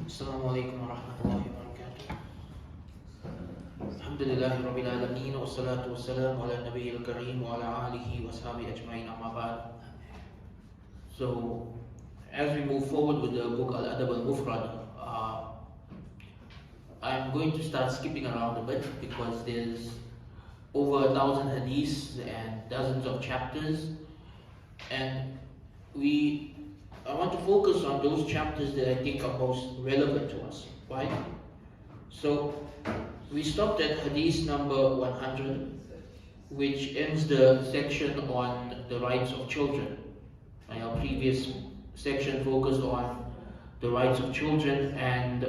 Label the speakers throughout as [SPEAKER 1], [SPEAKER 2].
[SPEAKER 1] السلام عليكم ورحمة الله وبركاته. الحمد لله رب العالمين والصلاة والسلام على النبي الكريم وعلى آله وصحبه أجمعين أما بعد. So, as we move forward with the book Adab Mufrad, I'm going to start skipping around a bit because there's over 1,000 hadiths and dozens of chapters, and I want to focus on those chapters that I think are most relevant to us, right? So we stopped at hadith number 100, which ends the section on the rights of children. Our previous section focused on the rights of children and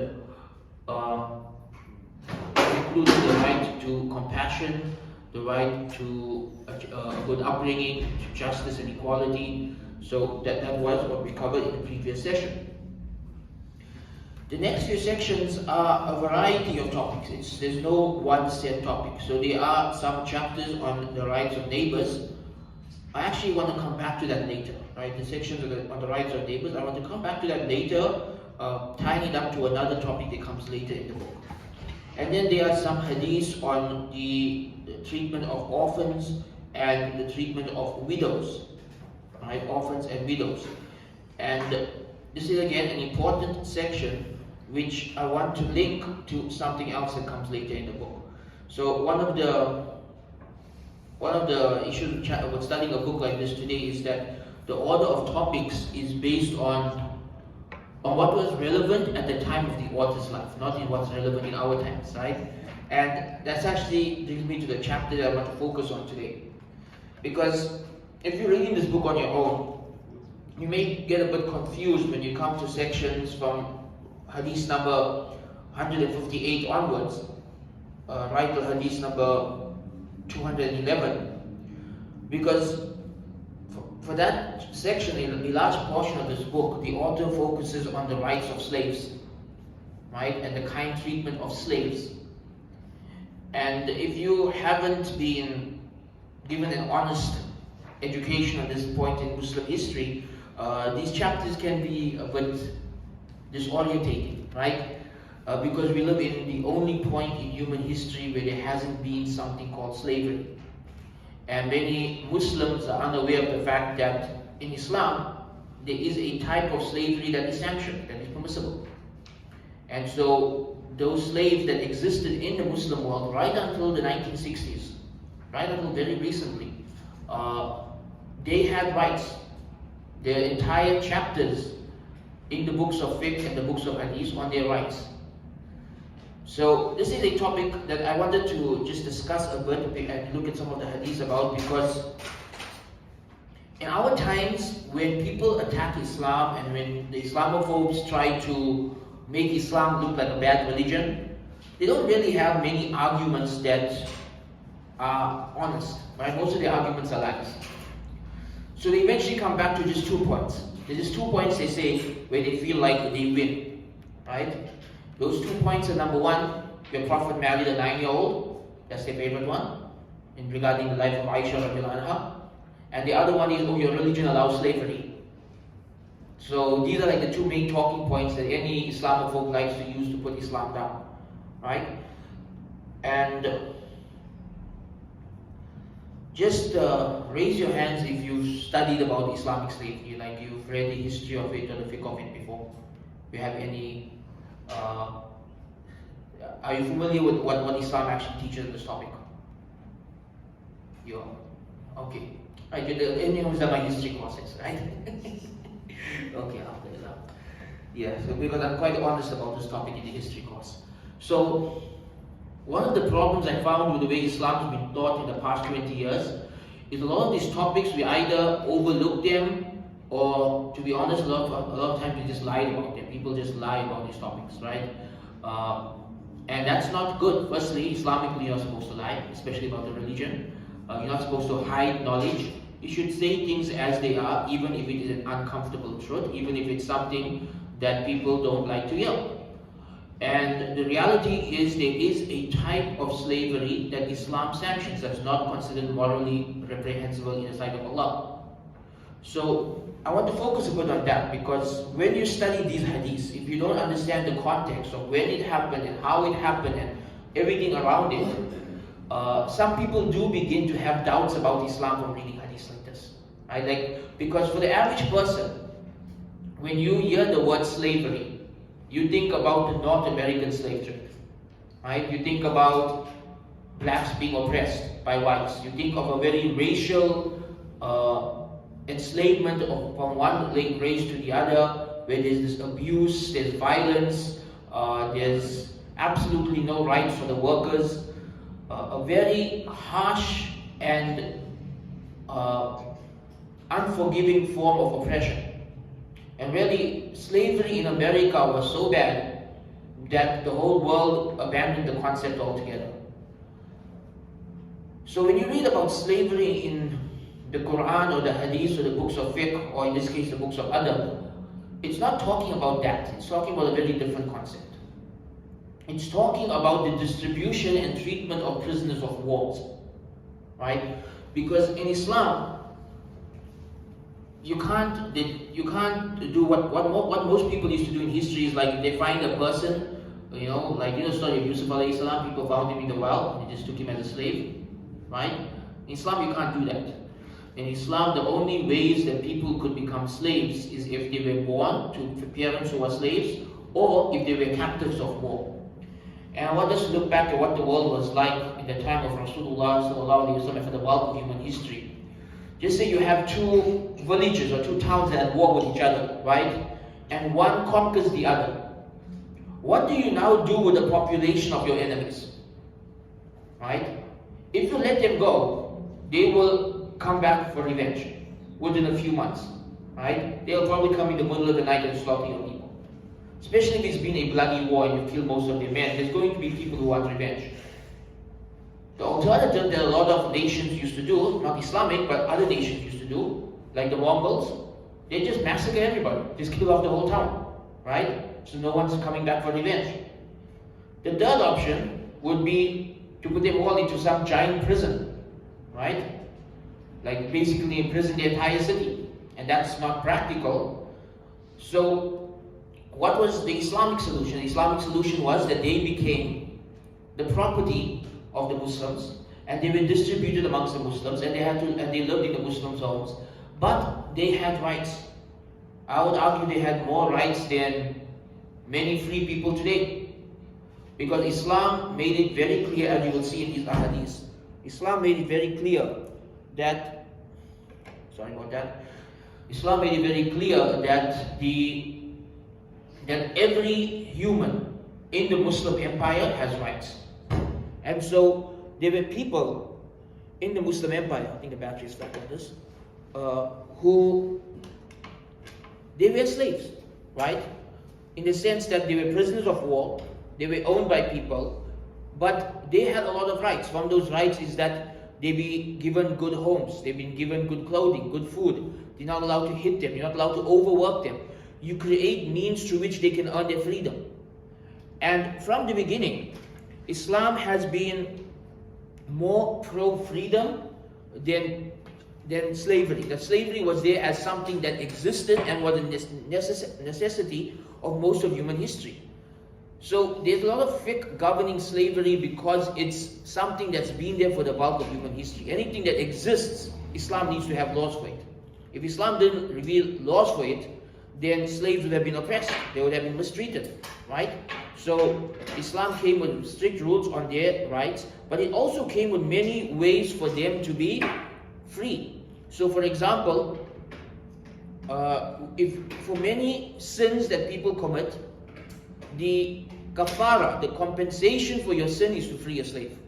[SPEAKER 1] included the right to compassion, the right to a good upbringing, to justice and equality. So that was what we covered in the previous session. The next few sections are a variety of topics. There's no one set topic. So there are some chapters on the rights of neighbors. I actually want to come back to that later, right? The sections on the rights of neighbors, I want to come back to that later, tying it up to another topic that comes later in the book. And then there are some hadiths on the treatment of orphans and the treatment of widows. Right, orphans and widows. And this is again an important section which I want to link to something else that comes later in the book. So one of the issues with studying a book like this today is that the order of topics is based on what was relevant at the time of the author's life, not in what's relevant in our times, right? And that's actually brings me to the chapter that I want to focus on today. Because if you're reading this book on your own, you may get a bit confused when you come to sections from hadith number 158 onwards, right to hadith number 211, because for that section, in a large portion of this book, the author focuses on the rights of slaves, right, and the kind treatment of slaves. And if you haven't been given an honest education at this point in Muslim history, these chapters can be a bit disorientating, right? Because we live in the only point in human history where there hasn't been something called slavery. And many Muslims are unaware of the fact that in Islam, there is a type of slavery that is sanctioned, that is permissible. And so those slaves that existed in the Muslim world right until the 1960s, right until very recently, they had rights. There are entire chapters in the books of fiqh and the books of hadith on their rights. So this is a topic that I wanted to just discuss a bit and look at some of the hadiths about, because in our times when people attack Islam and when the Islamophobes try to make Islam look like a bad religion, they don't really have many arguments that are honest, right? Most of their arguments are lies. So they eventually come back to just 2 points. There's just 2 points they say where they feel like they win, right? Those 2 points are: number one, your Prophet married a 9-year-old. That's their favorite one, in regarding the life of Aisha radiallahu anha. And the other one is, oh, your religion allows slavery. So these are like the 2 main talking points that any Islamophobe likes to use to put Islam down, right? And just raise your hands if you've studied about Islamic slavery, like you've read the history of it or the fiqh of it before. Do you have any, are you familiar with what Islam actually teaches on this topic? You are? Okay. Right, anyone who's done my history courses, right? Okay, alhamdulillah. Yeah, so because I'm quite honest about this topic in the history course. So, one of the problems I found with the way Islam has been taught in the past 20 years is a lot of these topics, we either overlook them, or to be honest, a lot of times we just lie about them. People just lie about these topics, right? And that's not good. Firstly, Islamically you're not supposed to lie, especially about the religion. You're not supposed to hide knowledge. You should say things as they are, even if it is an uncomfortable truth, even if it's something that people don't like to hear. And the reality is there is a type of slavery that Islam sanctions that's not considered morally reprehensible in the sight of Allah. So I want to focus a bit on that, because when you study these hadiths, if you don't understand the context of when it happened and how it happened and everything around it, some people do begin to have doubts about Islam from reading hadiths like this. Right? Like, because for the average person, when you hear the word slavery, you think about the North American slave trade. Right? You think about blacks being oppressed by whites. You think of a very racial enslavement from one race to the other, where there's this abuse, there's violence, there's absolutely no rights for the workers, a very harsh and unforgiving form of oppression. And really, slavery in America was so bad that the whole world abandoned the concept altogether. So when you read about slavery in the Quran or the Hadith or the books of fiqh, or in this case the books of Adab, it's not talking about that. It's talking about a very different concept. It's talking about the distribution and treatment of prisoners of war, right? Because in Islam, you can't do what most people used to do in history is, like, if they find a person, like the story of Yusuf alayhi salam, people found him in the well, and they just took him as a slave, right? In Islam, you can't do that. In Islam, the only ways that people could become slaves is if they were born to parents who were slaves, or if they were captives of war. And I want us to look back at what the world was like in the time of Rasulullah sallallahu alaihi wasallam, for the bulk of human history. Just say you have two villages or two towns that are at war with each other, right? And one conquers the other. What do you now do with the population of your enemies? Right? If you let them go, they will come back for revenge within a few months. Right? They'll probably come in the middle of the night and slaughter your people. Especially if it's been a bloody war and you've killed most of their men, there's going to be people who want revenge. The alternative that a lot of nations used to do, not Islamic, but other nations used to do, like the Mongols, they just massacre everybody, just kill off the whole town, right? So no one's coming back for revenge. The third option would be to put them all into some giant prison, right? Like basically imprison the entire city, and that's not practical. So what was the Islamic solution? The Islamic solution was that they became the property of the Muslims, and they were distributed amongst the Muslims, and they lived in the Muslims' homes, but they had rights. I would argue they had more rights than many free people today, because Islam made it very clear, as you will see in these ahadiths. Islam made it very clear that, Islam made it very clear that every human in the Muslim empire has rights. And so there were people in the Muslim empire, I think the battery is stuck on this, who they were slaves, right? In the sense that they were prisoners of war, they were owned by people, but they had a lot of rights. One of those rights is that they be given good homes, they've been given good clothing, good food. You're not allowed to hit them, you're not allowed to overwork them. You create means through which they can earn their freedom. And from the beginning, Islam has been more pro-freedom than slavery. That slavery was there as something that existed and was a necessity of most of human history. So there's a lot of fiqh governing slavery because it's something that's been there for the bulk of human history. Anything that exists, Islam needs to have laws for it. If Islam didn't reveal laws for it, then slaves would have been oppressed, they would have been mistreated, right? So Islam came with strict rules on their rights, but it also came with many ways for them to be free. So for example, if for many sins that people commit, the kafara, the compensation for your sin is to free a slave,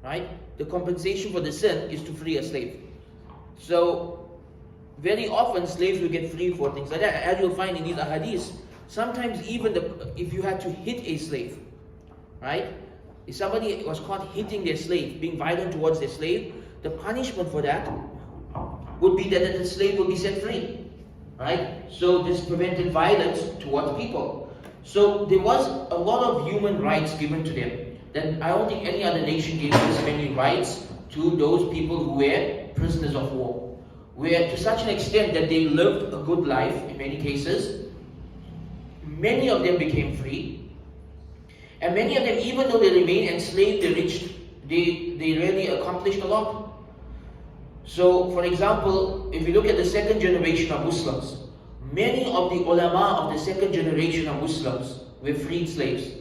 [SPEAKER 1] right? The compensation for the sin is to free a slave. So very often slaves will get free for things like that. As you'll find in these ahadiths, sometimes even if you had to hit a slave, right? If somebody was caught hitting their slave, being violent towards their slave, the punishment for that would be that the slave will be set free, right? So this prevented violence towards people. So there was a lot of human rights given to them. Then I don't think any other nation gave this many rights to those people who were prisoners of war. where to such an extent that they lived a good life in many cases. Many of them became free, and many of them, even though they remained enslaved, they really accomplished a lot. So, for example, if you look at the second generation of Muslims, many of the ulama of the second generation of Muslims were freed slaves.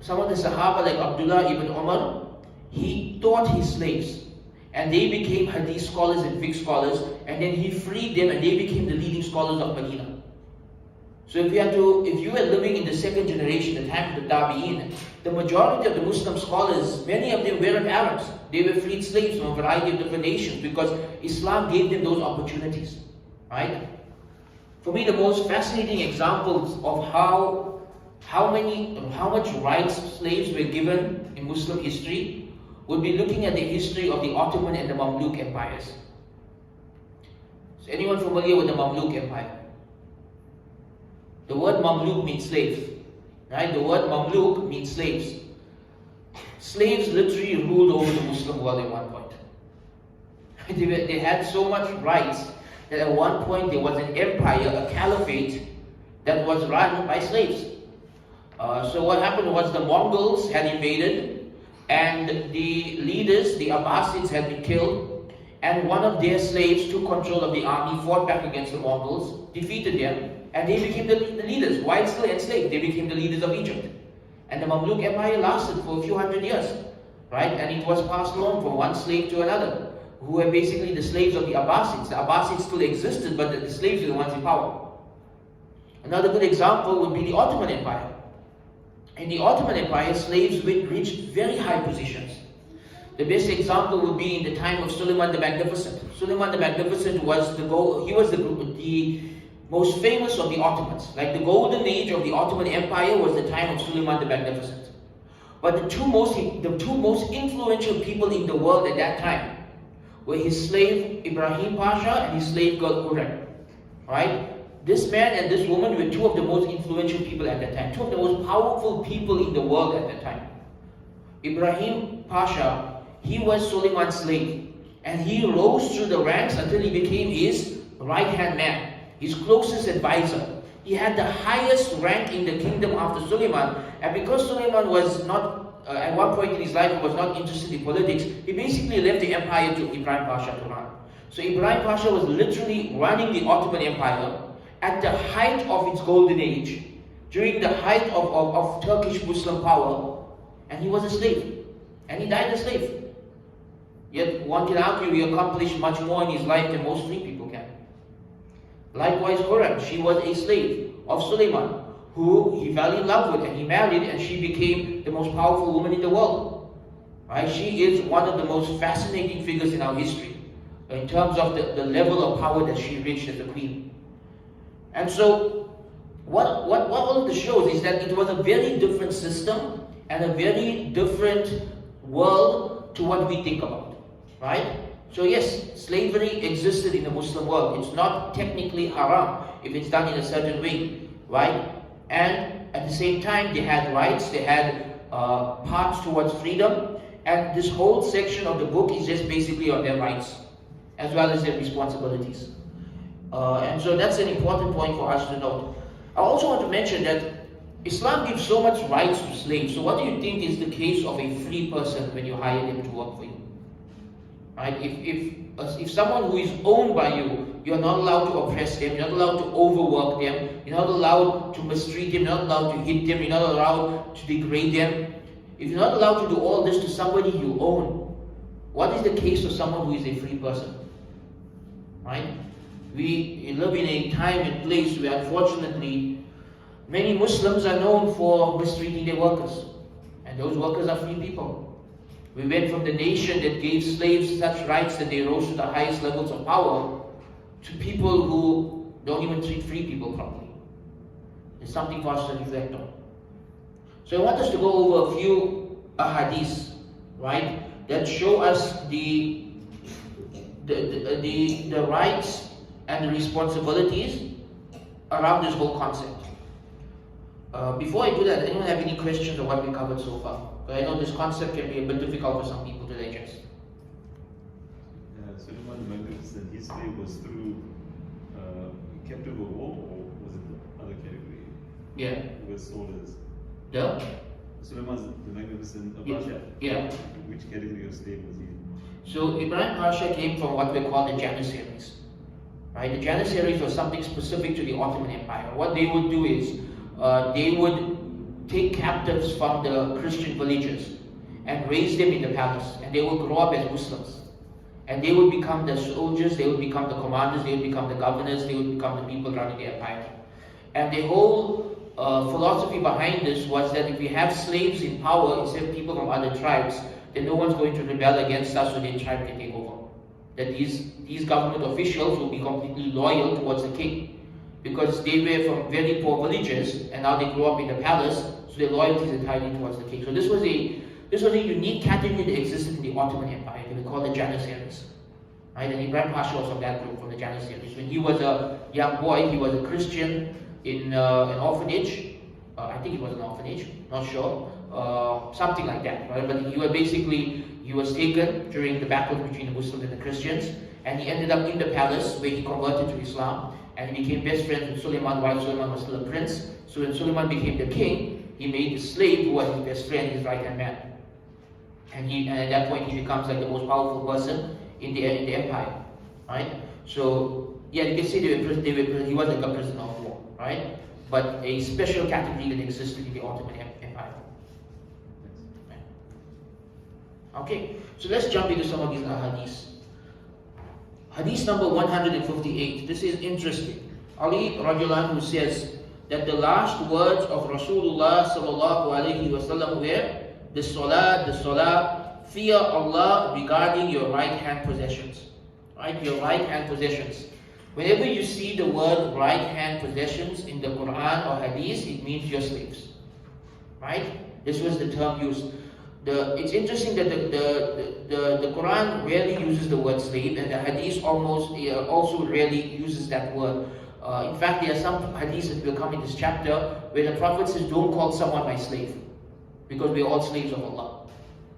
[SPEAKER 1] Some of the Sahaba, like Abdullah ibn Umar, he taught his slaves, and they became hadith scholars and fiqh scholars, and then he freed them and they became the leading scholars of Medina. So if you were living in the second generation, the time of the Tabi'een, the majority of the Muslim scholars, many of them weren't Arabs. They were freed slaves from a variety of different nations because Islam gave them those opportunities. Right? For me, the most fascinating examples of how much rights slaves were given in Muslim history would be looking at the history of the Ottoman and the Mamluk empires. Is anyone familiar with the Mamluk Empire? The word Mamluk means slave. Right? The word Mamluk means slaves. Slaves literally ruled over the Muslim world at one point. They had so much rights that at one point there was an empire, a caliphate, that was run by slaves. So what happened was the Mongols had invaded, and the leaders, the Abbasids, had been killed, and one of their slaves took control of the army, fought back against the Mongols, defeated them, and they became the leaders. While still enslaved, they became the leaders of Egypt. And the Mamluk Empire lasted for a few hundred years, right? And it was passed on from one slave to another, who were basically the slaves of the Abbasids. The Abbasids still existed, but the slaves were the ones in power. Another good example would be the Ottoman Empire. In the Ottoman Empire, slaves reached very high positions. The best example would be in the time of Suleiman the Magnificent. Suleiman the Magnificent was the most famous of the Ottomans. Like the golden age of the Ottoman Empire was the time of Suleiman the Magnificent. But the two most influential people in the world at that time were his slave Ibrahim Pasha and his slave girl Hurrem. Right? This man and this woman were two of the most influential people at that time, two of the most powerful people in the world at that time. Ibrahim Pasha, he was Suleiman's slave, and he rose through the ranks until he became his right-hand man, his closest advisor. He had the highest rank in the kingdom after Suleiman, and because Suleiman was not, at one point in his life, was not interested in politics, he basically left the empire to Ibrahim Pasha to run. So Ibrahim Pasha was literally running the Ottoman Empire at the height of its golden age, during the height of Turkish Muslim power, and he was a slave, and he died a slave. Yet one can argue he accomplished much more in his life than most free people can. Likewise, Hurrem, she was a slave of Suleiman, who he fell in love with, and he married, and she became the most powerful woman in the world. Right? She is one of the most fascinating figures in our history, in terms of the level of power that she reached as a queen. And so, what all of this shows is that it was a very different system and a very different world to what we think about, right? So yes, slavery existed in the Muslim world. It's not technically haram if it's done in a certain way, right? And at the same time, they had rights, they had paths towards freedom, and this whole section of the book is just basically on their rights, as well as their responsibilities. And so that's an important point for us to note. I also want to mention that Islam gives so much rights to slaves. So what do you think is the case of a free person when you hire them to work for you? Right? If someone who is owned by you, you're not allowed to oppress them, you're not allowed to overwork them, you're not allowed to mistreat them, you're not allowed to hit them, you're not allowed to degrade them. If you're not allowed to do all this to somebody you own, what is the case of someone who is a free person? Right? We live in a time and place where, unfortunately, many Muslims are known for mistreating their workers, and those workers are free people. We went from the nation that gave slaves such rights that they rose to the highest levels of power, to people who don't even treat free people properly. It's something for us to reflect on. So I want us to go over a few ahadiths, right, that show us the rights and the responsibilities around this whole concept. Before I do that, anyone have any questions on what we covered so far? But I know this concept can be a bit difficult for some people to digest.
[SPEAKER 2] Suleiman the Magnificent, his slave was through captive of war, or was it the other category?
[SPEAKER 1] Yeah.
[SPEAKER 2] Who was sold as?
[SPEAKER 1] The?
[SPEAKER 2] Suleiman the Magnificent,
[SPEAKER 1] Yeah.
[SPEAKER 2] Pasha.
[SPEAKER 1] Yeah.
[SPEAKER 2] Which category of slave was he?
[SPEAKER 1] So Ibrahim Pasha came from what we call the Janissaries. Right? The Janissaries was something specific to the Ottoman Empire. What they would do is they would take captives from the Christian villages and raise them in the palace, and they would grow up as Muslims. And they would become the soldiers, they would become the commanders, they would become the governors, they would become the people running the empire. And the whole philosophy behind this was that if we have slaves in power instead of people from other tribes, then no one's going to rebel against us so their tribe can take over. That these government officials will be completely loyal towards the king, because they were from very poor villages and now they grew up in the palace, so their loyalty is entirely towards the king. So this was a unique category that existed in the Ottoman Empire. They were called the Janissaries. Right? And Ibrahim Pasha was from that group, from the Janissaries. When he was a young boy, he was a Christian in an orphanage. I think it was an orphanage, not sure. Something like that. Right? But he was taken during the battle between the Muslims and the Christians, and he ended up in the palace where he converted to Islam, and he became best friends with Suleiman while Suleiman was still a prince. So when Suleiman became the king, he made his slave, who was his best friend, his right-hand man. And at that point he becomes like the most powerful person in the empire, right? So yeah, you can see he was like a prisoner of war, right? But a special category that existed in the Ottoman Empire. Okay, so let's jump into some of these hadiths. Hadith number 158. This is interesting. Ali radiallahu anhu says that the last words of Rasulullah sallallahu alaihi wasallam were the salah, fear Allah regarding your right hand possessions. Right? Your right hand possessions. Whenever you see the word right hand possessions in the Quran or Hadith, it means your slaves. Right? This was the term used. It's interesting that the Quran rarely uses the word slave, and the Hadith also rarely uses that word. In fact, there are some Hadiths that will come in this chapter where the Prophet says, don't call someone my slave, because we are all slaves of Allah.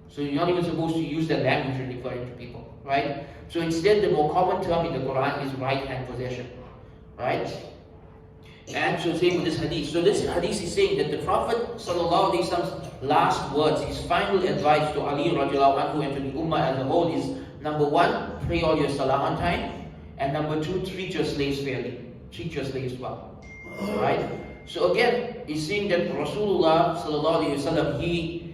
[SPEAKER 1] So you're not even supposed to use that language when referring to people, right? So instead, the more common term in the Quran is right hand possession, right? And so same with this hadith. So this hadith is saying that the Prophet sallallahu alaihi wasallam's last words, his final advice to Ali radiallahu anhu and to the ummah as a whole is, number one, pray all your salah on time, and number two, treat your slaves fairly, treat your slaves well, right? So again, he's saying that Rasulullah sallallahu alaihi wasallam, he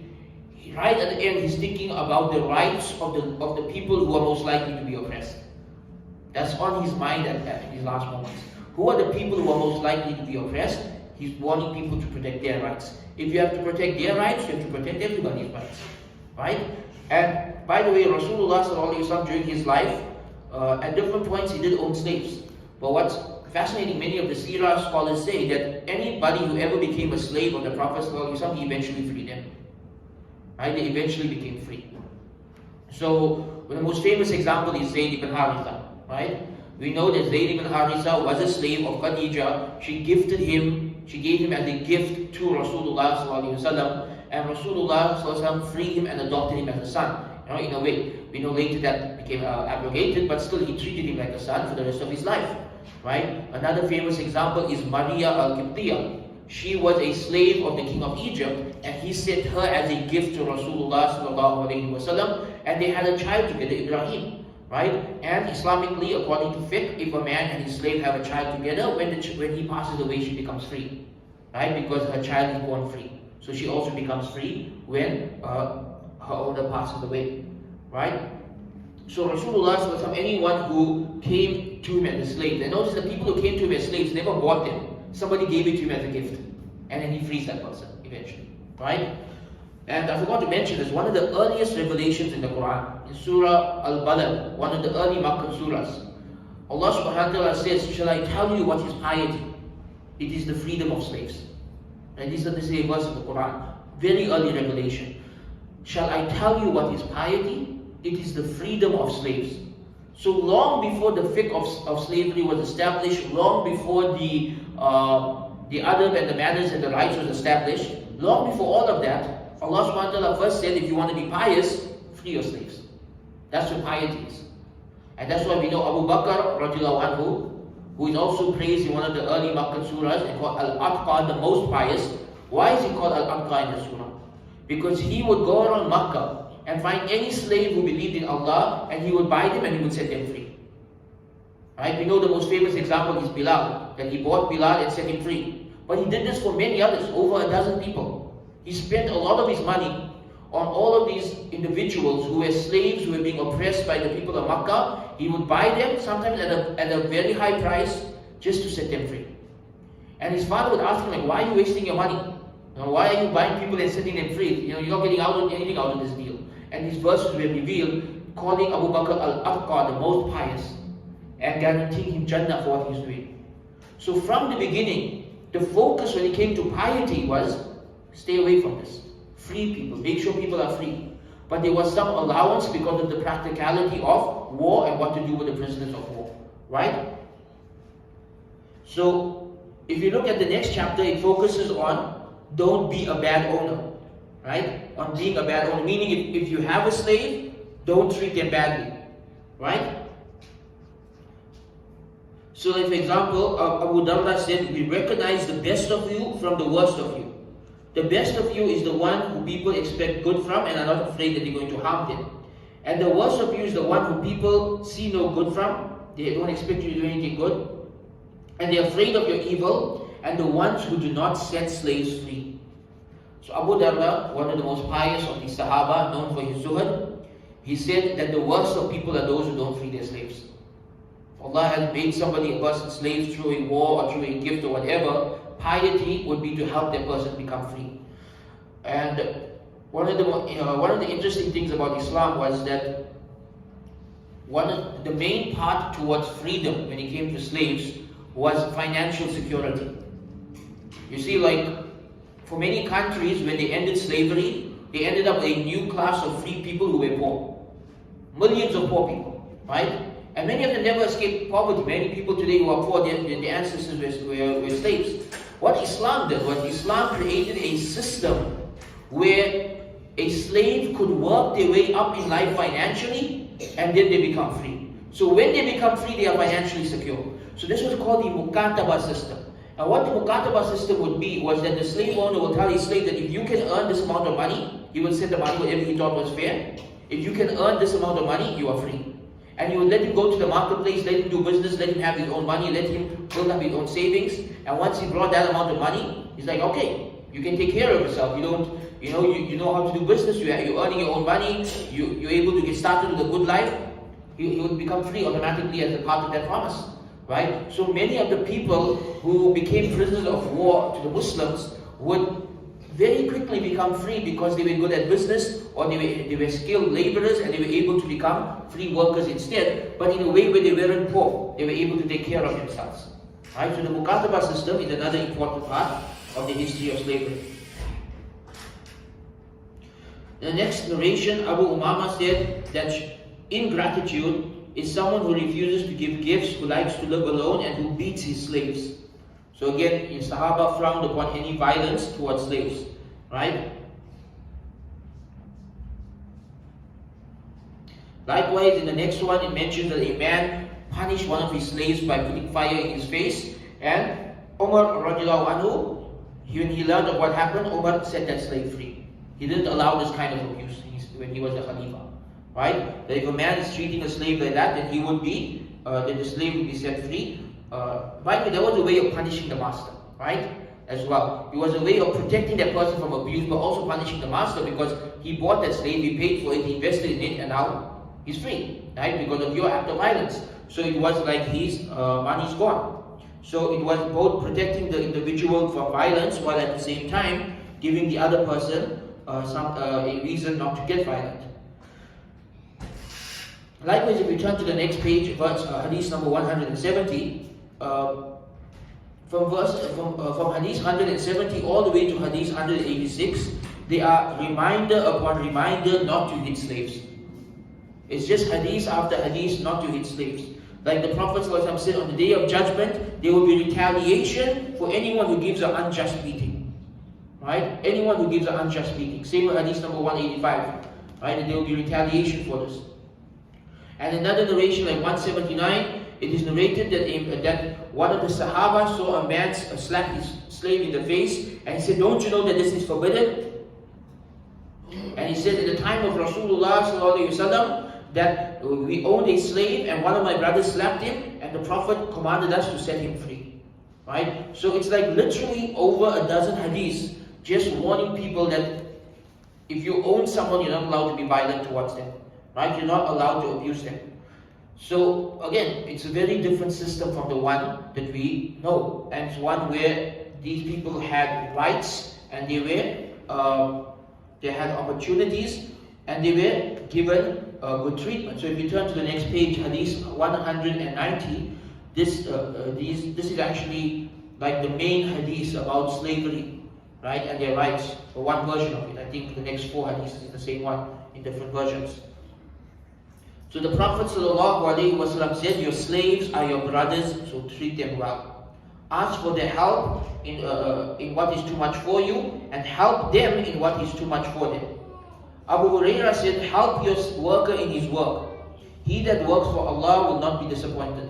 [SPEAKER 1] right at the end, he's thinking about the rights of the people who are most likely to be oppressed. That's on his mind in his last moments. Who are the people who are most likely to be oppressed? He's warning people to protect their rights. If you have to protect their rights, you have to protect everybody's rights, right? And by the way, Rasulullah sallallahu alaihi wasallam during his life, at different points he did own slaves. But what's fascinating, many of the seerah scholars say that anybody who ever became a slave of the Prophet sallallahu alaihi wasallam, he eventually freed them. Right? They eventually became free. So the most famous example is Zayd ibn Haritha, right? We know that Zayd ibn Haritha was a slave of Khadija. She gave him as a gift to Rasulullah sallallahu alaihi wasallam, and Rasulullah sallallahu alaihi wasallam freed him and adopted him as a son. In a way, we know later that became abrogated, but still he treated him like a son for the rest of his life, right? Another famous example is Maria al-Qibtiyah. She was a slave of the king of Egypt, and he sent her as a gift to Rasulullah sallallahu alaihi wasallam, and they had a child together, Ibrahim, right? And Islamically, according to fiqh, if a man and his slave have a child together, when he passes away, she becomes free, right? Because her child is born free, so she also becomes free when her owner passes away, right? So Rasulullah sallallahu alaihi wasallam, anyone who came to him as a slave, and notice the people who came to him as slaves never bought them. Somebody gave it to him as a gift, and then he frees that person eventually, right? And I forgot to mention this, one of the earliest revelations in the Quran, in Surah Al-Balad, one of the early Makkah surahs, Allah subhanahu wa ta'ala says, shall I tell you what is piety? It is the freedom of slaves. And this is a verse of the Quran, very early revelation. Shall I tell you what is piety? It is the freedom of slaves. So long before the fiqh of slavery was established, long before the adab and the manners and the rights was established, long before all of that, Allah subhanahu wa ta'ala first said, if you want to be pious, free your slaves. That's what piety is. And that's why we know Abu Bakr radiallahu anhu, who is also praised in one of the early Makkah surahs and called Al-Aqqa, the most pious. Why is he called Al-Aqqa in the surah? Because he would go around Makkah and find any slave who believed in Allah, and he would buy them and he would set them free. Right? We know the most famous example is Bilal, that he bought Bilal and set him free. But he did this for many others, over a dozen people. He spent a lot of his money on all of these individuals who were slaves, who were being oppressed by the people of Makkah. He would buy them, sometimes at a very high price, just to set them free. And his father would ask him, like, why are you wasting your money? Why are you buying people and setting them free? You're not getting anything out of this deal. And these verses were revealed, calling Abu Bakr al-Aqqa, the most pious, and guaranteeing him Jannah for what he's doing. So from the beginning, the focus when it came to piety was, stay away from this. Free people, make sure people are free. But there was some allowance because of the practicality of war and what to do with the prisoners of war. Right? So, if you look at the next chapter, it focuses on don't be a bad owner. Right? On being a bad owner. Meaning if you have a slave, don't treat them badly. Right? So like for example, Abu Darda said, we recognize the best of you from the worst of you. The best of you is the one who people expect good from and are not afraid that they're going to harm them. And the worst of you is the one who people see no good from. They don't expect you to do anything good. And they're afraid of your evil, and the ones who do not set slaves free. So Abu Darda, one of the most pious of the Sahaba, known for his zuhud, he said that the worst of people are those who don't free their slaves. If Allah has made somebody a person slave through a war or through a gift or whatever, piety would be to help that person become free. And one of the interesting things about Islam was that one of the main part towards freedom when it came to slaves was financial security. You see, like for many countries, when they ended slavery, they ended up with a new class of free people who were poor. Millions of poor people, right? And many of them never escaped poverty. Many people today who are poor, their ancestors were slaves. What Islam did was Islam created a system where a slave could work their way up in life financially, and then they become free. So when they become free, they are financially secure. So this was called the Mukataba system. And what the Mukataba system would be was that the slave owner will tell his slave that if you can earn this amount of money, he will set the money whatever he thought was fair. If you can earn this amount of money, you are free. And you will let him go to the marketplace, let him do business, let him have his own money, let him build up his own savings. And once he brought that amount of money, he's like, okay, you can take care of yourself. You know how to do business. You're earning your own money. You're able to get started with a good life. You will become free automatically as a part of that promise, right? So many of the people who became prisoners of war to the Muslims would very quickly become free because they were good at business, or they were skilled laborers and they were able to become free workers instead, but in a way where they weren't poor. They were able to take care of themselves. Right? So the Mukataba system is another important part of the history of slavery. The next narration, Abu Umama said that ingratitude is someone who refuses to give gifts, who likes to live alone, and who beats his slaves. So again, in Sahaba frowned upon any violence towards slaves, right? Likewise, in the next one, it mentions that a man punished one of his slaves by putting fire in his face, and Umar radiallahu anhu, when he learned of what happened, Umar set that slave free. He didn't allow this kind of abuse when he was the Khalifa, right? That if a man is treating a slave like that, then he would be, then the slave would be set free. By the way, that was a way of punishing the master, right? As well. It was a way of protecting that person from abuse, but also punishing the master because he bought that slave, he paid for it, he invested in it, and now he's free, right? Because of your act of violence. So it was like his money's gone. So it was both protecting the individual from violence while at the same time giving the other person a reason not to get violent. Likewise, if we turn to the next page, hadith number 170, from hadith 170 all the way to hadith 186, they are reminder upon reminder not to hit slaves. It's just hadith after hadith not to hit slaves. Like the Prophet ﷺ said, on the day of judgment, there will be retaliation for anyone who gives an unjust beating. Right? Anyone who gives an unjust beating. Same with hadith number 185. Right? And there will be retaliation for this. And another narration, like 179, it is narrated that one of the Sahaba saw a man slap his slave in the face, and he said, "Don't you know that this is forbidden?" And he said, at the time of Rasulullah sallallahu alaihi wasallam, that we owned a slave, and one of my brothers slapped him, and the Prophet commanded us to set him free. Right? So it's like literally over a dozen hadiths, just warning people that if you own someone, you're not allowed to be violent towards them. Right? You're not allowed to abuse them. So again, it's a very different system from the one that we know. And it's one where these people had rights, and they had opportunities, and they were given good treatment. So if you turn to the next page, Hadith 190, this is actually like the main Hadith about slavery, right, and their rights, or one version of it. I think the next 4 Hadiths is the same one in different versions. So the Prophet ﷺ said, "Your slaves are your brothers, so treat them well. Ask for their help in what is too much for you, and help them in what is too much for them." Abu Hurairah said, "Help your worker in his work. He that works for Allah will not be disappointed."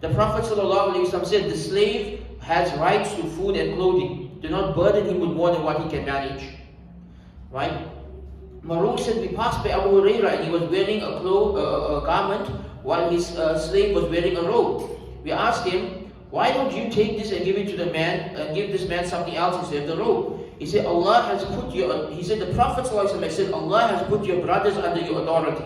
[SPEAKER 1] The Prophet ﷺ said, "The slave has rights to food and clothing. Do not burden him with more than what he can manage." Right? Maruf said, "We passed by Abu Hurairah, and he was wearing a garment while his slave was wearing a robe. We asked him, 'Why don't you take this and give it to the man, and give this man something else instead of the robe?' He said, He said, the Prophet ﷺ said, Allah has put your brothers under your authority.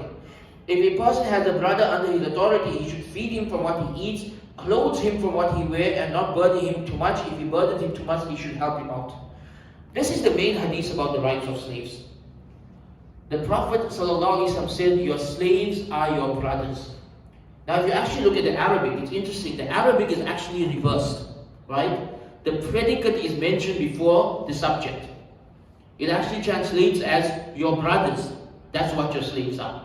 [SPEAKER 1] If a person has a brother under his authority, he should feed him from what he eats, clothe him from what he wears, and not burden him too much. If he burdens him too much, he should help him out." This is the main hadith about the rights of slaves. The Prophet ﷺ said, "Your slaves are your brothers." Now if you actually look at the Arabic, it's interesting. The Arabic is actually reversed, right? The predicate is mentioned before the subject. It actually translates as "your brothers." That's what your slaves are.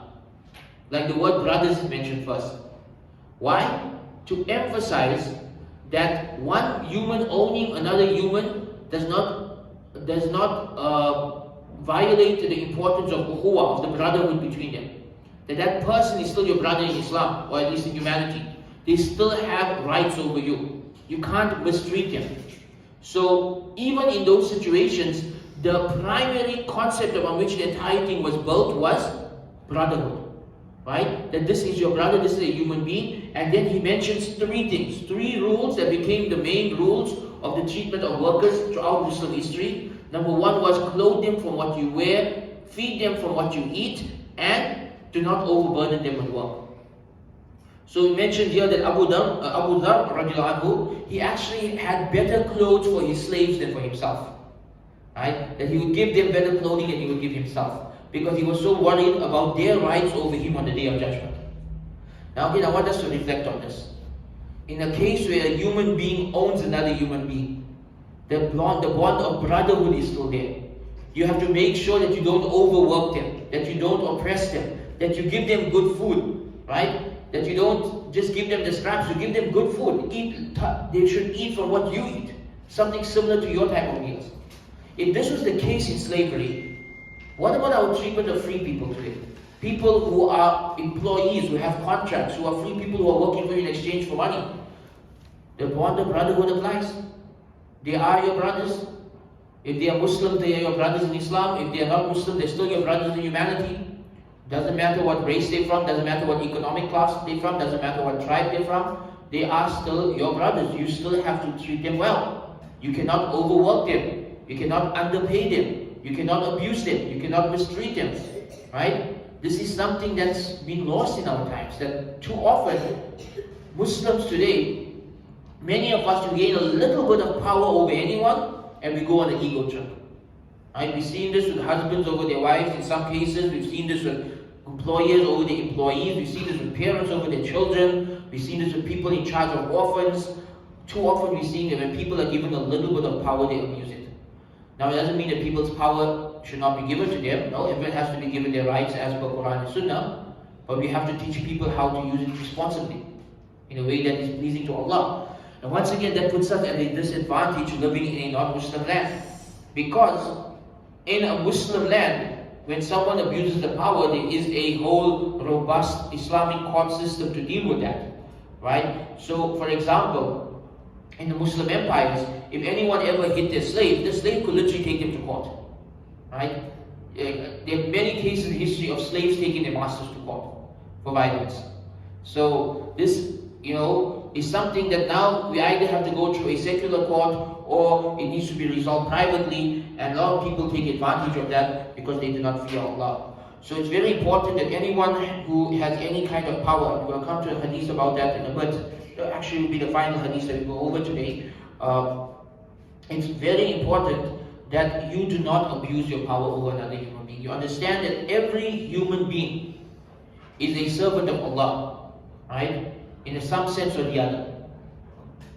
[SPEAKER 1] Like the word brothers is mentioned first. Why? To emphasize that one human owning another human does not violate the importance of ukhuwah, of the brotherhood between them. That person is still your brother in Islam, or at least in humanity. They still have rights over you. You can't mistreat them. So even in those situations, the primary concept upon which the entire thing was built was brotherhood. Right? That this is your brother, this is a human being. And then he mentions 3 things, 3 rules that became the main rules of the treatment of workers throughout Muslim history. Number 1 was clothe them from what you wear, feed them from what you eat, and do not overburden them with work. So we mentioned here that Abu Dhar radiallahu anhu, he actually had better clothes for his slaves than for himself. Right? That he would give them better clothing than he would give himself, because he was so worried about their rights over him on the Day of Judgment. Now again, I want us to reflect on this. In a case where a human being owns another human being, the bond of brotherhood is still there. You have to make sure that you don't overwork them, that you don't oppress them, that you give them good food, right? That you don't just give them the scraps, you give them good food. They should eat from what you eat, something similar to your type of meals. If this was the case in slavery, what about our treatment of free people today? People who are employees, who have contracts, who are free people who are working for you in exchange for money. The bond of brotherhood applies. They are your brothers. If they are Muslim, they are your brothers in Islam. If they are not Muslim, they're still your brothers in humanity. Doesn't matter what race they're from, doesn't matter what economic class they're from, doesn't matter what tribe they're from, they are still your brothers. You still have to treat them well. You cannot overwork them. You cannot underpay them. You cannot abuse them. You cannot mistreat them. Right? This is something that's been lost in our times. That too often, Muslims today, many of us, to gain a little bit of power over anyone, and we go on an ego trip. Right? We've seen this with husbands over their wives in some cases. We've seen this with employers over their employees. We've seen this with parents over their children. We've seen this with people in charge of orphans. Too often we've seen that when people are given a little bit of power, they abuse it. Now it doesn't mean that people's power should not be given to them. No, everyone has to be given their rights as per Quran and Sunnah. But we have to teach people how to use it responsibly, in a way that is pleasing to Allah. And once again, that puts us at a disadvantage living in a non-Muslim land. Because in a Muslim land, when someone abuses the power, there is a whole robust Islamic court system to deal with that, right? So, for example, in the Muslim empires, if anyone ever hit their slave, the slave could literally take them to court, right? There are many cases in history of slaves taking their masters to court for violence. So this, is something that now we either have to go through a secular court or it needs to be resolved privately, and a lot of people take advantage of that because they do not fear Allah. So it's very important that anyone who has any kind of power, we'll come to a hadith about that in a bit, actually will be the final hadith that we go over today. It's very important that you do not abuse your power over another human being. You understand that every human being is a servant of Allah, right? In some sense or the other.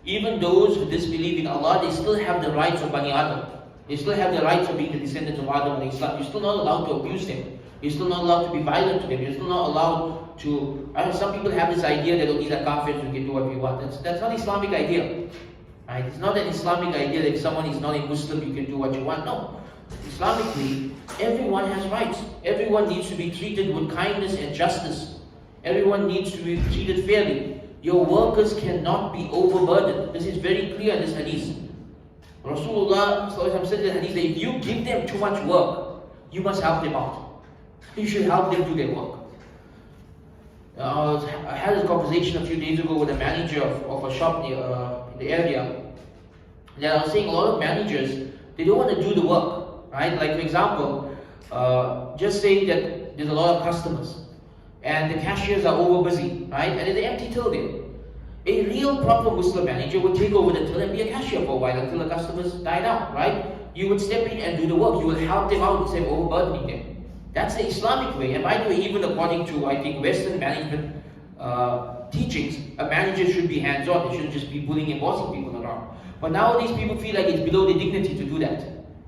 [SPEAKER 1] Even those who disbelieve in Allah, they still have the rights of Bani Adam. They still have the rights of being the descendants of Adam and Islam. You're still not allowed to abuse them. You're still not allowed to be violent to them. You're still not allowed to... some people have this idea that these are kafirs, we can do what we want. That's not Islamic idea. Right? It's not an Islamic idea that if someone is not a Muslim, you can do what you want. No. Islamically, everyone has rights. Everyone needs to be treated with kindness and justice. Everyone needs to be treated fairly. Your workers cannot be overburdened. This is very clear in this hadith. Rasulullah said in the hadith that if you give them too much work, you must help them out. You should help them do their work. I had a conversation a few days ago with a manager of a shop near in the area. And I was saying a lot of managers, they don't want to do the work, right? Like for example, just say that there's a lot of customers and the cashiers are over busy, right? And there's an empty till there. A real proper Muslim manager would take over the till and be a cashier for a while until the customers die down, right? You would step in and do the work. You will help them out instead of overburdening them. That's the Islamic way. And by the way, even according to, I think, Western management teachings, a manager should be hands-on. They shouldn't just be bullying and bossing people around. But nowadays, people feel like it's below their dignity to do that.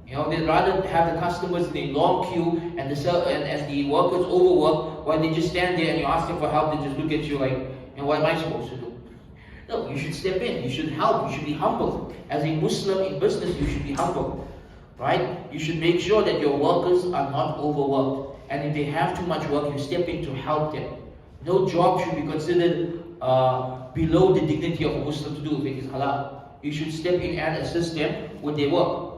[SPEAKER 1] They'd rather have the customers in a long queue and the workers overwork while they just stand there and you ask them for help. They just look at you like, what am I supposed to do? No, you should step in. You should help. You should be humble. As a Muslim in business, you should be humble, right? You should make sure that your workers are not overworked. And if they have too much work, you step in to help them. No job should be considered below the dignity of a Muslim to do if it is halal. You should step in and assist them with their work.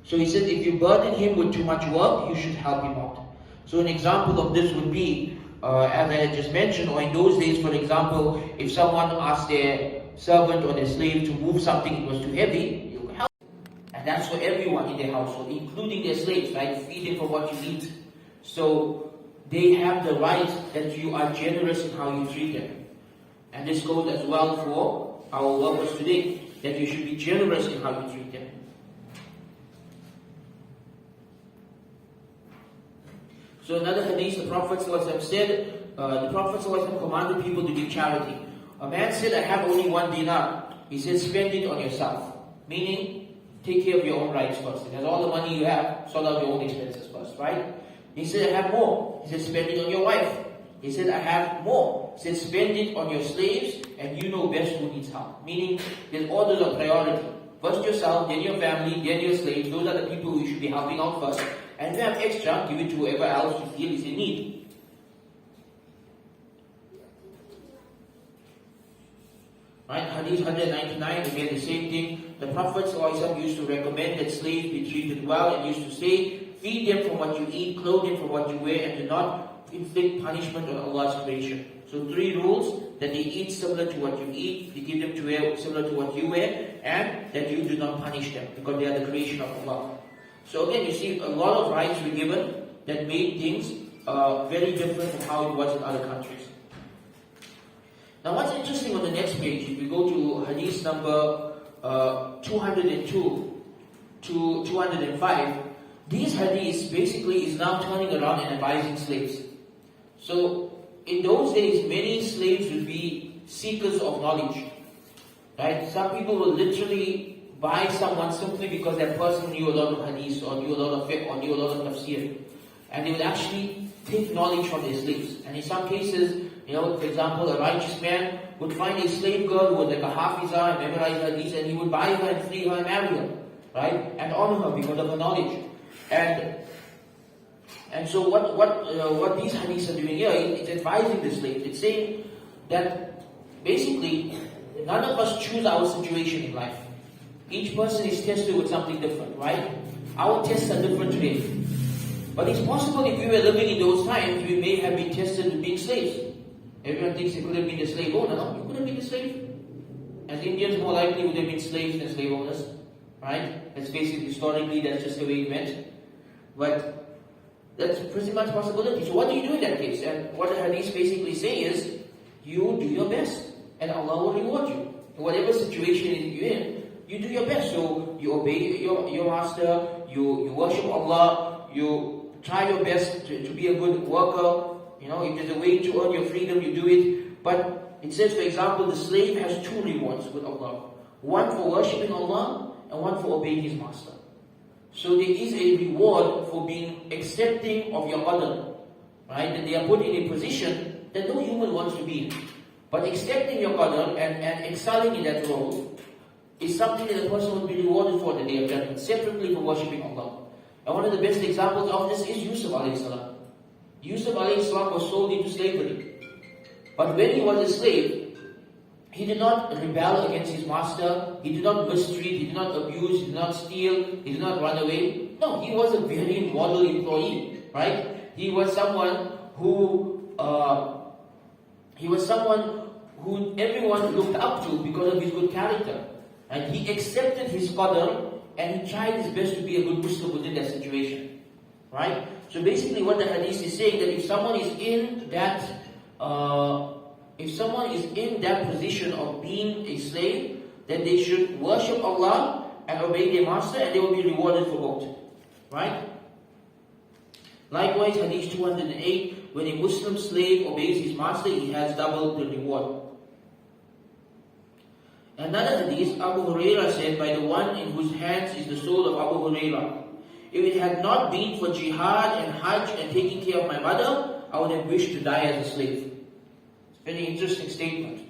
[SPEAKER 1] So he said, if you burden him with too much work, you should help him out. So an example of this would be, as I had just mentioned, or in those days, for example, if someone asked their servant or their slave to move something that was too heavy, you help. And that's for everyone in their household, including their slaves, right? Feed them for what you eat. So they have the right that you are generous in how you treat them. And this goes as well for our workers today, that you should be generous in how you treat them. So another hadith, the Prophet said, the Prophet commanded people to give charity. A man said, I have only 1 dinar. He said, spend it on yourself. Meaning, take care of your own rights first. If that's all the money you have, sort out your own expenses first, right? He said, I have more. He said, spend it on your wife. He said, I have more. He said, spend it on your slaves, and you know best who needs help. Meaning, there's orders of priority. First yourself, then your family, then your slaves. Those are the people who you should be helping out first. And if you have extra, give it to whoever else you feel is in need. Right? Hadith 199, again the same thing. The Prophet ﷺ used to recommend that slaves be treated well and used to say, feed them from what you eat, clothe them from what you wear, and do not inflict punishment on Allah's creation. So 3 rules, that they eat similar to what you eat, you give them to wear similar to what you wear, and that you do not punish them because they are the creation of Allah. So again, you see a lot of rights were given that made things very different from how it was in other countries. Now what's interesting on the next page, if we go to hadith number 202 to 205, these hadiths basically is now turning around and advising slaves. So in those days, many slaves would be seekers of knowledge. Right? Some people will literally buy someone simply because that person knew a lot of hadith or knew a lot of fiqh or knew a lot of tafsir. And they would actually take knowledge from their slaves. And in some cases, for example, a righteous man would find a slave girl who was like a hafizah and memorized hadith, and he would buy her and free her and marry her, right? And honor her because of her knowledge. And And so what these hadiths are doing here, it's advising the slave. It's saying that basically none of us choose our situation in life. Each person is tested with something different, right? Our tests are different today. But it's possible if we were living in those times, we may have been tested with being slaves. Everyone thinks they could have been a slave owner. No, you could have been a slave. As Indians, more likely would have been slaves than slave owners, right? Let's face it, historically, that's just the way it went. But that's pretty much a possibility. So what do you do in that case? And what the hadith basically say is, you do your best, and Allah will reward you. In whatever situation you're in, you do your best. So you obey your master, you worship Allah, you try your best to be a good worker. You know, if there's a way to earn your freedom, you do it. But it says, for example, the slave has two rewards with Allah. One for worshipping Allah, and one for obeying his master. So there is a reward for being accepting of your qadr, right? That they are put in a position that no human wants to be in. But accepting your qadr and excelling in that role is something that a person will be rewarded for the day of judgment, separately from worshipping Allah. And one of the best examples of this is Yusuf alayhi salam. Yusuf alayhi salam was sold into slavery. But when he was a slave, he did not rebel against his master, he did not mistreat, he did not abuse, he did not steal, he did not run away. No, he was a very model employee, right? He was someone who everyone looked up to because of his good character. And he accepted his qadr and he tried his best to be a good Muslim within that situation. Right? So basically what the hadith is saying, that if someone is in that position of being a slave, then they should worship Allah and obey their master, and they will be rewarded for both. Right? Likewise, hadith 208, when a Muslim slave obeys his master, he has double the reward. Another hadith, Abu Hurairah said, by the one in whose hands is the soul of Abu Hurairah, if it had not been for jihad and hajj and taking care of my mother, I would have wished to die as a slave. It's a very interesting statement,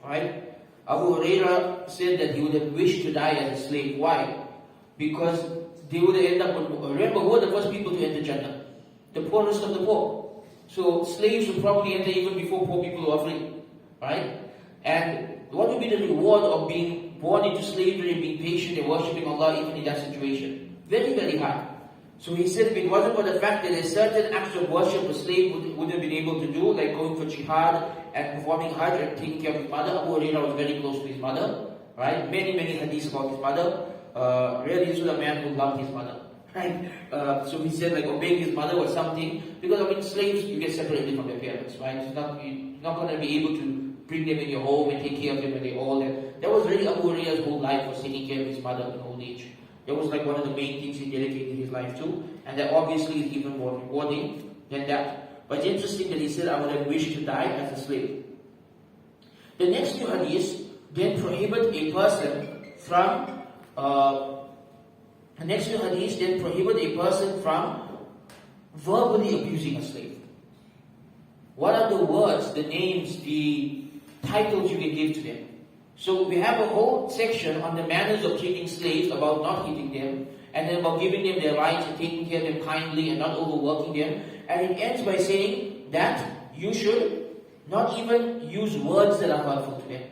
[SPEAKER 1] right? Abu Hurairah said that he would have wished to die as a slave. Why? Because they would end up with, remember, who were the first people to enter Jannah? The poorest of the poor. So slaves would probably enter even before poor people were free, right? And what would be the reward of being born into slavery and being patient and worshipping Allah even in that situation? Very, very high. So he said, if it wasn't for the fact that a certain acts of worship a slave would have been able to do, like going for jihad and performing hajj and taking care of his mother. Abu Hurairah was very close to his mother, right? Many, many hadiths about his mother. Really, this was a man who loved his mother, right? So he said, like, obeying his mother was something, because I mean, slaves, you get separated from their parents, right? You're not going to be able to bring them in your home and take care of them when they're old. And that was really Abu Hurairah's whole life, was taking care of his mother in old age. That was like one of the main things he dedicated his life to, and that obviously is even more rewarding than that. But it's interesting that he said, I would have wished to die as a slave. The next two hadiths then prohibit a person from verbally abusing a slave. What are the words, the names, the titles you can give to them? So we have a whole section on the manners of treating slaves, about not hitting them, and then about giving them their rights and taking care of them kindly and not overworking them. And it ends by saying that you should not even use words that are hurtful to them.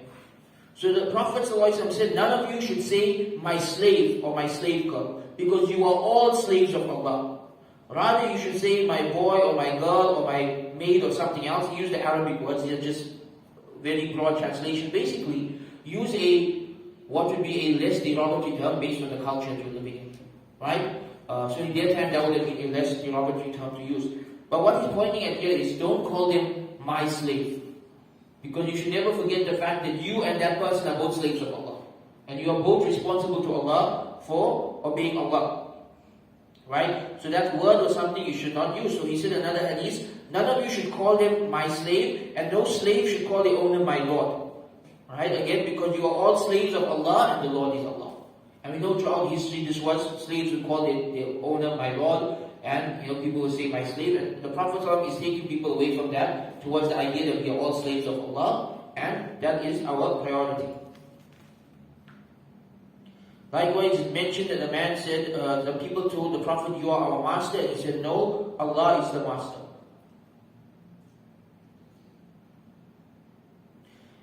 [SPEAKER 1] So the Prophet ﷺ said, none of you should say, my slave or my slave girl, because you are all slaves of Allah. Rather, you should say, my boy or my girl or my maid or something else. Use the Arabic words, these are just very broad translation. Basically, use what would be a less derogatory term based on the culture you're living in, right? So in their time, that would have been a less derogatory term to use. But what he's pointing at here is, don't call them my slave. Because you should never forget the fact that you and that person are both slaves of Allah. And you are both responsible to Allah for obeying Allah. Right? So that word was something you should not use. So he said another hadith, none of you should call them my slave, and no slave should call their owner my Lord. Right? Again, because you are all slaves of Allah, and the Lord is Allah. And we know throughout history this was, slaves would call their owner my Lord, and people will say my slave. And the Prophet is taking people away from that towards the idea that we are all slaves of Allah, and that is our priority. Likewise, it mentioned that the man said, the people told the Prophet, "You are our master," and he said, "No, Allah is the master."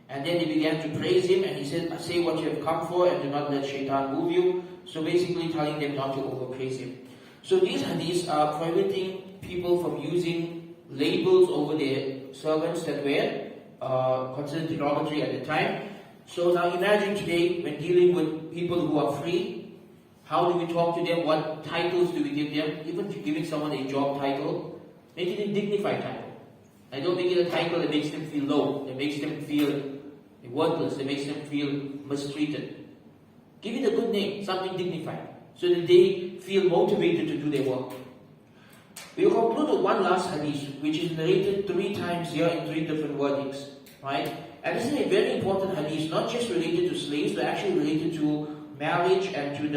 [SPEAKER 1] And then they began to praise him, and he said, "Say what you have come for, and do not let shaitan move you." So basically telling them not to overpraise him. So these hadiths are prohibiting people from using labels over their servants that were considered derogatory at the time. So now imagine today, when dealing with people who are free, how do we talk to them? What titles do we give them? Even giving someone a job title, make it a dignified title. I don't make it a title that makes them feel low, that makes them feel worthless, that makes them feel mistreated. Give it a good name, something dignified, so that they feel motivated to do their work. We will conclude with one last hadith, which is narrated 3 times here in 3 different wordings, right? And this is a very important hadith, not just related to slaves, but actually related to marriage and to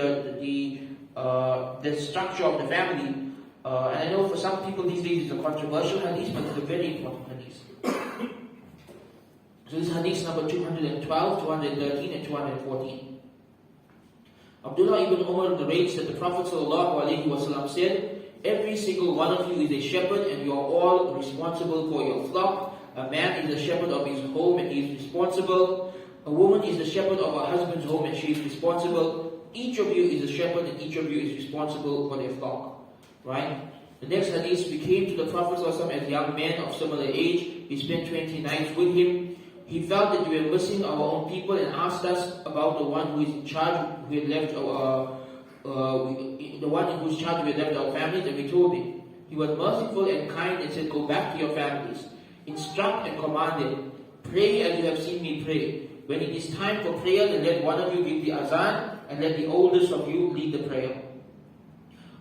[SPEAKER 1] the structure of the family. And I know for some people these days it's a controversial hadith, but it's a very important hadith. So this is hadith number 212, 213, and 214. Abdullah ibn Umar narrates that the Prophet ﷺ said, "Every single one of you is a shepherd, and you are all responsible for your flock. A man is the shepherd of his home, and he is responsible. A woman is the shepherd of her husband's home, and she is responsible. Each of you is a shepherd, and each of you is responsible for their flock." Right? The next hadith, we came to the Prophet ﷺ as young men of similar age. We spent 20 nights with him. He felt that we were missing our own people and asked us about the one who is in charge, who had left the one in whose charge we had left our families, and we told him. He was merciful and kind and said, "Go back to your families. Instruct and command them. Pray as you have seen me pray. When it is time for prayer, then let one of you give the azan, and let the oldest of you lead the prayer."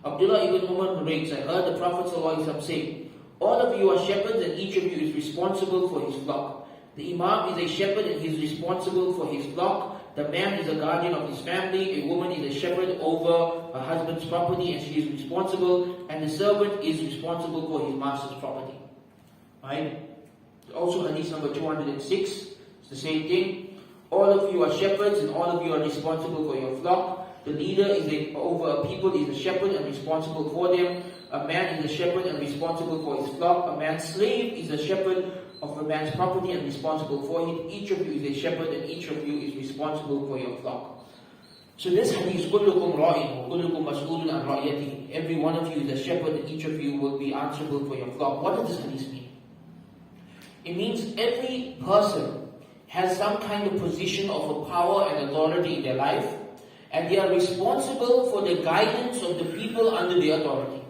[SPEAKER 1] Abdullah ibn Umar narrates, "I heard the Prophet ﷺ say, all of you are shepherds, and each of you is responsible for his flock. The Imam is a shepherd, and he is responsible for his flock. The man is a guardian of his family. A woman is a shepherd over her husband's property, and she is responsible. And the servant is responsible for his master's property." Right? Also hadith number 206, it's the same thing. All of you are shepherds, and all of you are responsible for your flock. The leader over a people is a shepherd and responsible for them. A man is a shepherd and responsible for his flock. A man's slave is a shepherd of a man's property and responsible for it. Each of you is a shepherd, and each of you is responsible for your flock. So this hadith, كُلُّكُمْ رَاعٍ وَكُلُّكُمْ مَسْئُولٌ عَنْ رَعْيَتِهِ. Every one of you is a shepherd, and each of you will be answerable for your flock. What does this hadith mean? It means every person has some kind of position of a power and authority in their life, and they are responsible for the guidance of the people under their authority.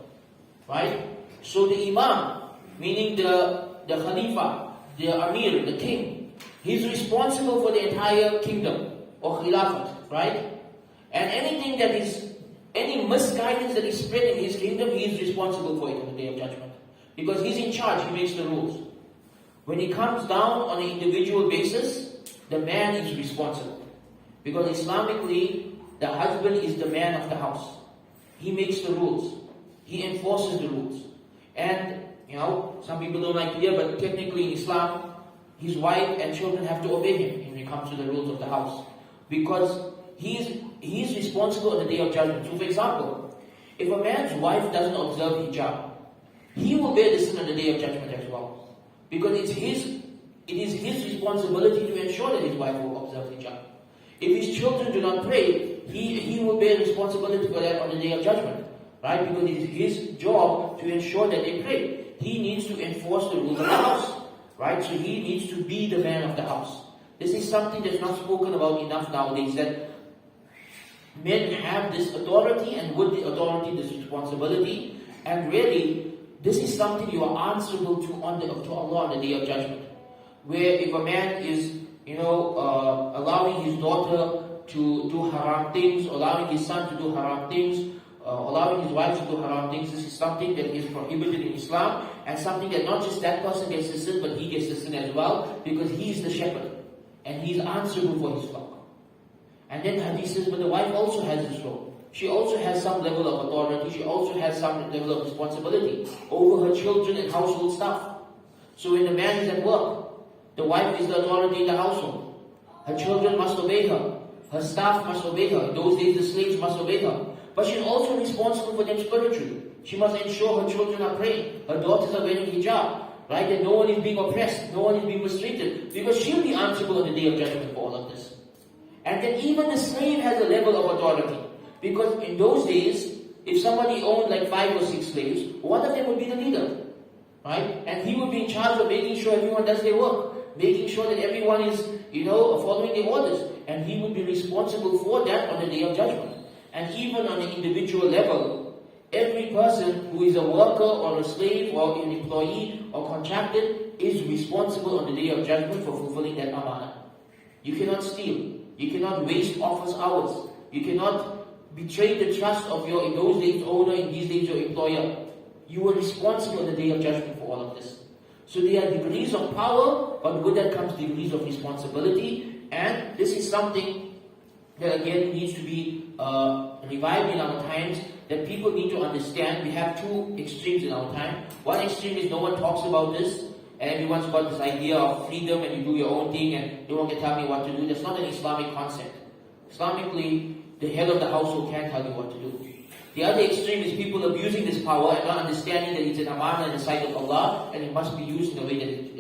[SPEAKER 1] Right? So the Imam, meaning the Khalifa, the Amir, the king, he's responsible for the entire kingdom or Khilafat, right? And anything that is, any misguidance that is spread in his kingdom, he is responsible for it on the Day of Judgment. Because he's in charge, he makes the rules. When he comes down on an individual basis, the man is responsible. Because Islamically, the husband is the man of the house. He makes the rules. He enforces the rules. And, some people don't like to hear, but technically in Islam, his wife and children have to obey him when it comes to the rules of the house. Because he is responsible on the Day of Judgment. So for example, if a man's wife doesn't observe hijab, he will bear the sin on the Day of Judgment as well. Because it is his responsibility to ensure that his wife will observe hijab. If his children do not pray, he will bear responsibility for that on the Day of Judgment. Right? Because it is his job to ensure that they pray. He needs to enforce the rules of the house. Right? So he needs to be the man of the house. This is something that's not spoken about enough nowadays, that men have this authority, and with the authority, this responsibility. And really, this is something you are answerable to Allah on the Day of Judgment. Where if a man is, allowing his daughter to do haram things, allowing his son to do haram things, allowing his wife to do haram things, this is something that is prohibited in Islam, and something that not just that person gets the sin, but he gets the sin as well, because he is the shepherd, and he is answerable for his flock. And then hadith says, but the wife also has this role. She also has some level of authority, she also has some level of responsibility over her children and household stuff. So when the man is at work, the wife is the authority in the household. Her children must obey her. Her staff must obey her. In those days, the slaves must obey her. But she's also responsible for them spiritually. She must ensure her children are praying, her daughters are wearing hijab, right? That no one is being oppressed, no one is being mistreated, because she'll be answerable on the day of judgment for all of this. And then even the slave has a level of authority, because in those days, if somebody owned like 5 or 6 slaves, one of them would be the leader, right? And he would be in charge of making sure everyone does their work, making sure that everyone is, following the orders, and he would be responsible for that on the day of judgment. And even on an individual level, every person who is a worker or a slave or an employee or contracted is responsible on the day of judgment for fulfilling that amana. You cannot steal. You cannot waste office hours. You cannot betray the trust of your, in those days, owner, in these days, your employer. You are responsible on the day of judgment for all of this. So there are degrees of power, but with that comes degrees of responsibility. And this is something that again needs to be revived in our times, that people need to understand. We have 2 extremes in our time. One extreme is no one talks about this, and everyone's got this idea of freedom and you do your own thing and no one can tell me what to do. That's not an Islamic concept. Islamically, the head of the household can't tell you what to do. The other extreme is people abusing this power and not understanding that it's an amana in the sight of Allah and it must be used in a way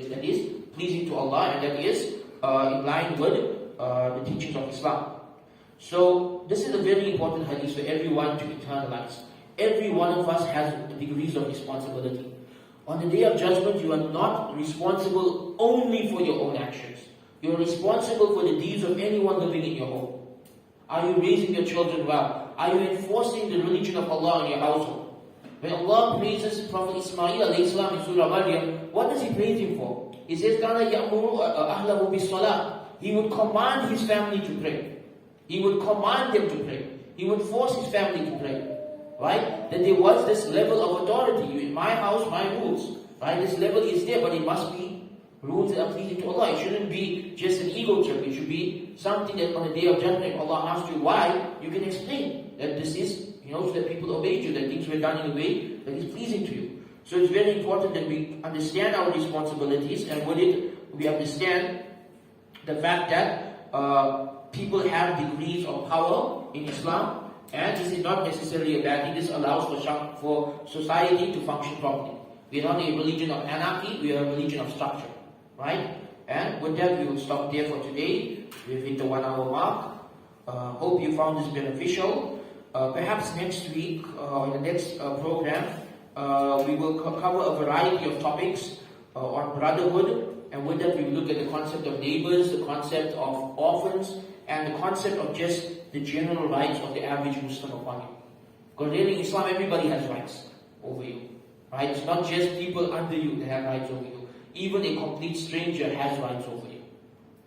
[SPEAKER 1] that is pleasing to Allah and that is in line with the teachings of Islam. So this is a very important hadith for everyone to internalize. Every one of us has degrees of responsibility. On the day of judgment, you are not responsible only for your own actions. You are responsible for the deeds of anyone living in your home. Are you raising your children well? Are you enforcing the religion of Allah in your household? When Allah praises Prophet Ismail alayhi salam in Surah Maryam, what does He praise him for? He says, "Kana ya'muru ahlahu bis-salah." He would command his family to pray. He would command them to pray. He would force his family to pray. Right? That there was this level of authority. In my house, my rules. Right? This level is there, but it must be rules that are pleasing to Allah. It shouldn't be just an ego trip. It should be something that on the day of judgment, if Allah asks you why, you can explain that this is, so that people obey you, that things were done in a way that is pleasing to you. So it's very important that we understand our responsibilities, and with it, we understand the fact that people have degrees of power in Islam, and this is not necessarily a bad thing. This allows for society to function properly. We are not a religion of anarchy, we are a religion of structure. Right? And with that, we will stop there for today. We've hit the 1 hour mark. Hope you found this beneficial. Perhaps next week, in the next program, we will cover a variety of topics on brotherhood. And with that, we will look at the concept of neighbors, the concept of orphans, and the concept of just the general rights of the average Muslim upon you. Because really in Islam, everybody has rights over you. Right? It's not just people under you that have rights over you. Even a complete stranger has rights over you.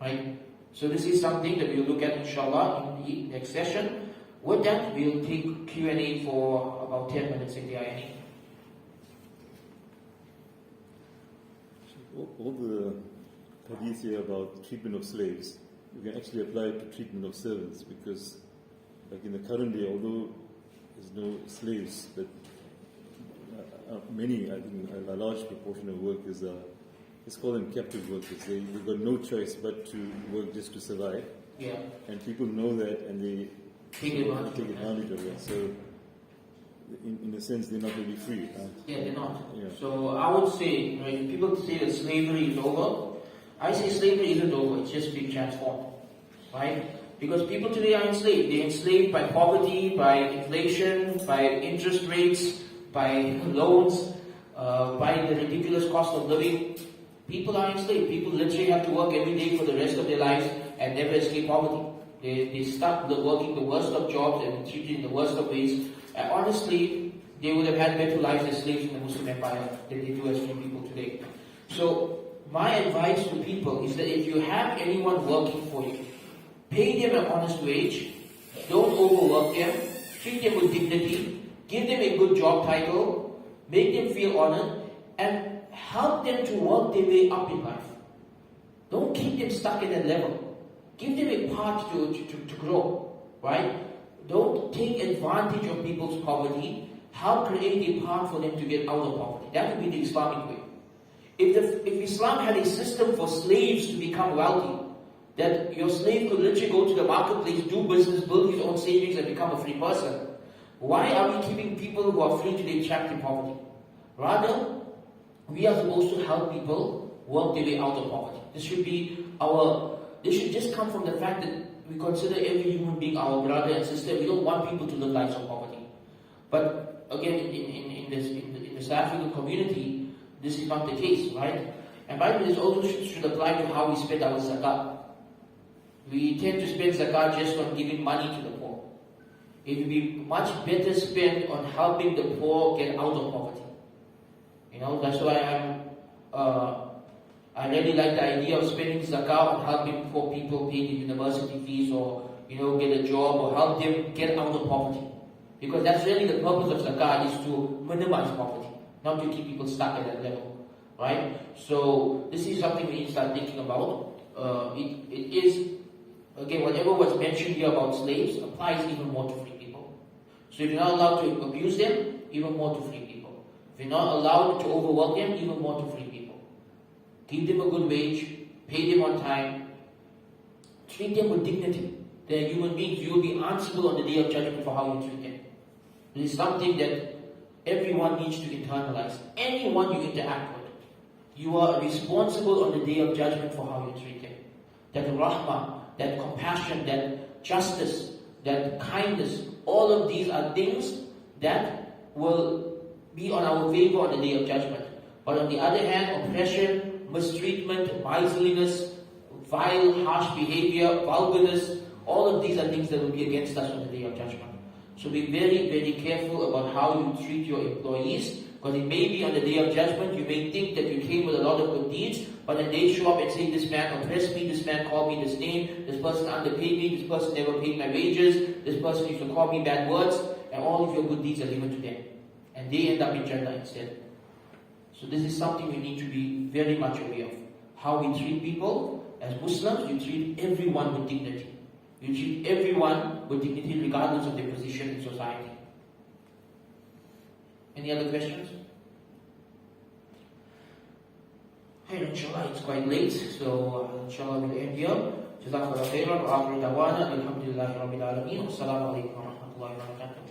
[SPEAKER 1] Right? So this is something that we'll look at inshallah in the next session. With that, we'll take Q&A for about 10 minutes if there are any.
[SPEAKER 3] All the hadith here about treatment of slaves, you can actually apply it to treatment of servants, because like in the current day, although there's no slaves, but many, I think a large proportion of workers are, let's call them captive workers. They've got no choice but to work just to survive.
[SPEAKER 1] Yeah.
[SPEAKER 3] And people know that and they
[SPEAKER 1] take advantage
[SPEAKER 3] of it. So in a sense, they're not really free.
[SPEAKER 1] Yeah, they're not.
[SPEAKER 3] Yeah.
[SPEAKER 1] So I would say, right, people say that slavery is over. I say slavery isn't over, it's just being transformed. Right? Because people today are enslaved. They're enslaved by poverty, by inflation, by interest rates, by loans, by the ridiculous cost of living. People are enslaved. People literally have to work every day for the rest of their lives and never escape poverty. They stuck working the worst of jobs and treated in the worst of ways. And honestly, they would have had better lives as slaves in the Muslim Empire than they do as free people today. So, my advice to people is that if you have anyone working for you, pay them an honest wage, don't overwork them, treat them with dignity, give them a good job title, make them feel honored, and help them to work their way up in life. Don't keep them stuck at that level. Give them a path to grow, right? Don't take advantage of people's poverty. Help create a path for them to get out of poverty. That would be the Islamic way. If Islam had a system for slaves to become wealthy, that your slave could literally go to the marketplace, do business, build his own savings and become a free person. Why are we keeping people who are free today trapped in poverty? Rather, we are supposed to help people work their way out of poverty. This should just come from the fact that we consider every human being our brother and sister. We don't want people to live lives of poverty. But again, in the South African community, this is not the case, right? And by the way, this also should apply to how we spend our zakat. We tend to spend zakat just on giving money to the poor. It would be much better spent on helping the poor get out of poverty. That's why I really like the idea of spending zakah on helping poor people pay their university fees or get a job or help them get out of poverty. Because that's really the purpose of zakah, is to minimize poverty, not to keep people stuck at that level. Right? So this is something we need to start thinking about. It is, again, whatever was mentioned here about slaves applies even more to free people. So if you're not allowed to abuse them, even more to free people. If you're not allowed to overwork them, even more to free people. Give them a good wage, pay them on time, treat them with dignity. They're human beings. You will be answerable on the day of judgment for how you treat them. It is something that everyone needs to internalize. Anyone you interact with, you are responsible on the day of judgment for how you treat them. That rahmah, that compassion, that justice, that kindness, all of these are things that will be on our favor on the day of judgment. But on the other hand, oppression, mistreatment, miserliness, vile, harsh behavior, vulgarness, all of these are things that will be against us on the day of judgment. So be very, very careful about how you treat your employees, because it may be on the day of judgment, you may think that you came with a lot of good deeds, but then they show up and say, this man oppressed me, this man called me this name, this person underpaid me, this person never paid my wages, this person used to call me bad words, and all of your good deeds are given to them. And they end up in Jannah instead. So this is something we need to be very much aware of. How we treat people. As Muslims, you treat everyone with dignity. You treat everyone with dignity regardless of their position in society. Any other questions? Hey, inshallah, it's quite late, so inshallah we'll end here. Jazakallah khairan wa akhiru dawana alhamdulillahi rabbil alameen. Assalamu alaikum wa rahmatullahi wa barakatuh.